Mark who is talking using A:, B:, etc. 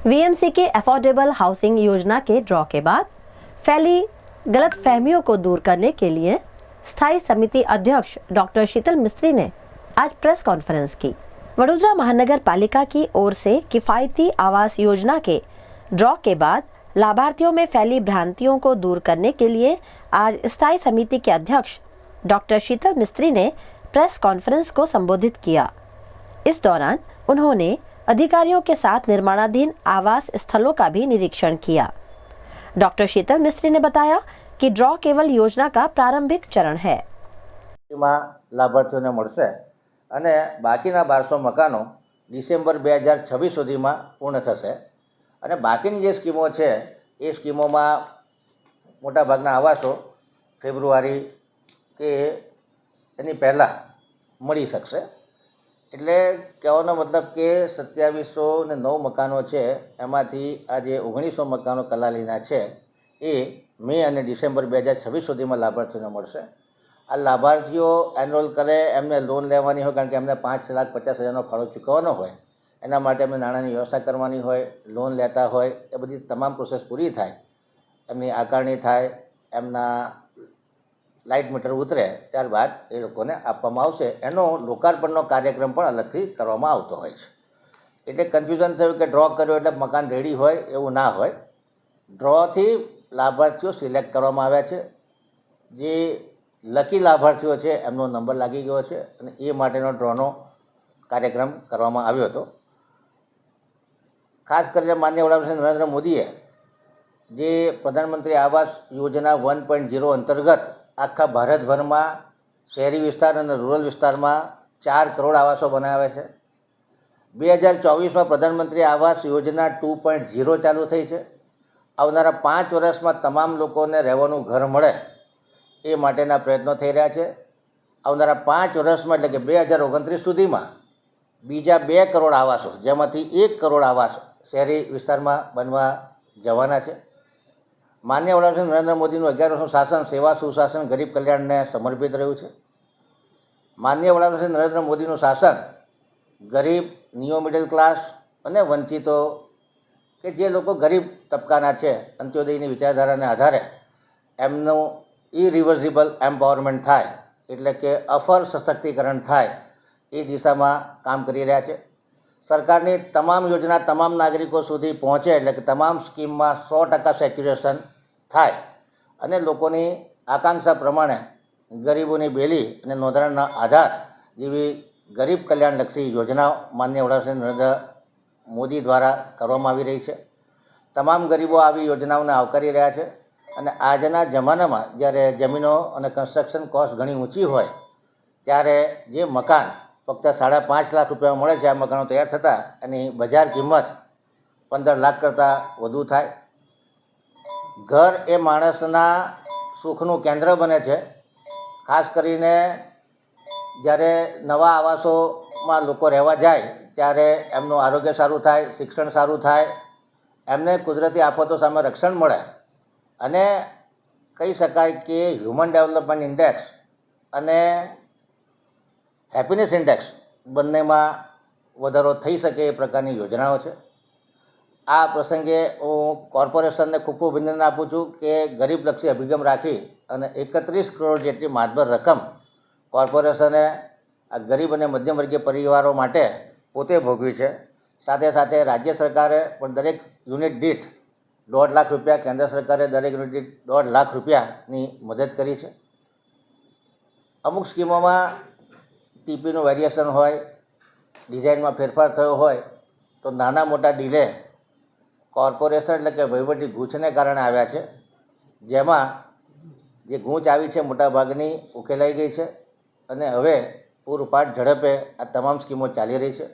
A: VMC के affordable housing योजना के ड्रॉ के बाद फैली गलत फहमियों को दूर करने के लिए स्थायी समिति अध्यक्ष डॉक्टर शीतल मिस्त्री ने आज प्रेस कॉन्फ्रेंस की। वडोदरा महानगर पालिका की ओर से किफायती आवास योजना के ड्रॉ के बाद लाभार्थियों में फैली भ्रांतियों को दूर करने के लिए आज स्थायी समिति के अध्यक्ष डॉक्टर शीतल मिस्त्री ने प्रेस कॉन्फ्रेंस को संबोधित किया। इस दौरान उन्होंने अधिकारियों के साथ निर्माणाधीन आवास स्थलों का भी निरीक्षण किया। डॉक्टर शीतल मिस्त्री ने बताया कि ड्रॉ केवल योजना का प्रारंभिक चरण है।
B: लाभार्थियों મળશે અને બાકીના 1200 મકાનો ડિસેમ્બર 2026 સુધીમાં પૂર્ણ થશે અને બાકીની જે સ્કીમો છે એ સ્કીમોમાં મોટાભાગના આવાસો ફેબ્રુઆરી કે એની પહેલાં મળી શકશે। એટલે કહેવાનો મતલબ કે 2709 મકાનો છે એમાંથી આ જે 1900 મકાનો કલાલીના છે એ મે અને ડિસેમ્બર 2026 સુધીમાં લાભાર્થીઓને મળશે। આ લાભાર્થીઓ એનરોલ કરે એમને લોન લેવાની હોય, કારણ કે એમને 5,50,000નો ફાળો ચૂકવવાનો હોય, એના માટે એમને નાણાંની વ્યવસ્થા કરવાની હોય, લોન લેતા હોય, એ બધી તમામ પ્રોસેસ પૂરી થાય, એમની આકારણી થાય, એમના લાઇટ મીટર ઉતરે ત્યારબાદ એ લોકોને આપવામાં આવશે। એનો લોકાર્પણનો કાર્યક્રમ પણ અલગથી કરવામાં આવતો હોય છે। એટલે કન્ફ્યુઝન થયું કે ડ્રો કર્યો એટલે મકાન રેડી હોય, એવું ના હોય। ડ્રોથી લાભાર્થીઓ સિલેક્ટ કરવામાં આવ્યા છે। જે લકી લાભાર્થીઓ છે એમનો નંબર લાગી ગયો છે અને એ માટેનો ડ્રોનો કાર્યક્રમ કરવામાં આવ્યો હતો। ખાસ કરીને માનનીય વડાપ્રધાન નરેન્દ્ર મોદીએ જે પ્રધાનમંત્રી આવાસ યોજના 1.0 અંતર્ગત આખા ભારતભરમાં શહેરી વિસ્તાર અને રૂરલ વિસ્તારમાં 4 કરોડ આવાસો બનાવ્યા છે। 2024માં પ્રધાનમંત્રી આવાસ યોજના 2.0 ચાલુ થઈ છે। આવનારા 5 વર્ષમાં તમામ લોકોને રહેવાનું ઘર મળે એ માટેના પ્રયત્નો થઈ રહ્યા છે। આવનારા 5 વર્ષમાં એટલે કે 2029 સુધીમાં બીજા 2 કરોડ આવાસો, જેમાંથી 1 કરોડ આવાસ શહેરી વિસ્તારમાં બનવા જવાના છે। માન્ય વડાપ્રધાન નરેન્દ્ર મોદીનું 11 વર્ષનું શાસન સેવા સુશાસન ગરીબ કલ્યાણને સમર્પિત રહ્યું છે। માન્ય વડાપ્રધાન નરેન્દ્ર મોદીનું શાસન ગરીબ, નિયો મિડલ ક્લાસ અને વંચિતો કે જે લોકો ગરીબ તબક્કાના છે, અંત્યોદયની વિચારધારાને આધારે એમનું ઇરિવર્સિબલ એમ્પાવરમેન્ટ થાય, એટલે કે અફલ સશક્તિકરણ થાય, એ દિશામાં કામ કરી રહ્યા છે। સરકારની તમામ યોજના તમામ નાગરિકો સુધી પહોંચે, એટલે કે તમામ સ્કીમમાં 100% સેચ્યુરેશન થાય અને લોકોની આકાંક્ષા પ્રમાણે ગરીબોની બેલી અને નોંધણીના આધાર જેવી ગરીબ કલ્યાણલક્ષી યોજનાઓ માનનીય વડાપ્રધાન નરેન્દ્ર મોદી દ્વારા કરવામાં આવી રહી છે। તમામ ગરીબો આવી યોજનાઓને આવકારી રહ્યા છે અને આજના જમાનામાં જ્યારે જમીનો અને કન્સ્ટ્રક્શન કોસ્ટ ઘણી ઊંચી હોય ત્યારે જે મકાન ફક્ત 5.5 લાખ રૂપિયામાં મળે છે, આ મકાનો તૈયાર થતાં એની બજાર કિંમત 15 લાખ કરતાં વધુ થાય। ઘર એ માણસના સુખનું કેન્દ્ર બને છે। ખાસ કરીને જ્યારે નવા આવાસોમાં લોકો રહેવા જાય ત્યારે એમનું આરોગ્ય સારું થાય, શિક્ષણ સારું થાય, એમને કુદરતી આફતો સામે રક્ષણ મળે અને કહી શકાય કે હ્યુમન ડેવલપમેન્ટ ઇન્ડેક્સ અને હેપીનેસ ઇન્ડેક્સ બંનેમાં વધારો થઈ શકે એ પ્રકારની યોજનાઓ છે। આ પ્રસંગે હું કોર્પોરેશનને ખૂબ ખૂબ અભિનંદન આપું છું કે ગરીબલક્ષી અભિગમ રાખી અને 31 કરોડ જેટલી માતબર રકમ કોર્પોરેશને આ ગરીબ અને મધ્યમ વર્ગીય પરિવારો માટે પોતે ભોગવી છે। સાથે સાથે રાજ્ય સરકારે પણ દરેક યુનિટ દીઠ 1.5 લાખ રૂપિયા, કેન્દ્ર સરકારે દરેક યુનિટ દીઠ 1.5 લાખ રૂપિયાની મદદ કરી છે। અમુક સ્કીમોમાં ટીપીનું વેરિએશન હોય, ડિઝાઇનમાં ફેરફાર થયો હોય તો નાના મોટા ડિલે કોર્પોરેશન એટલે કે વહીવટી ગૂંચને કારણે આવ્યા છે, જેમાં જે ગૂંચ આવી છે મોટાભાગની ઉકેલાઈ ગઈ છે અને હવે પૂરપાટ ઝડપે આ તમામ સ્કીમો ચાલી રહી છે।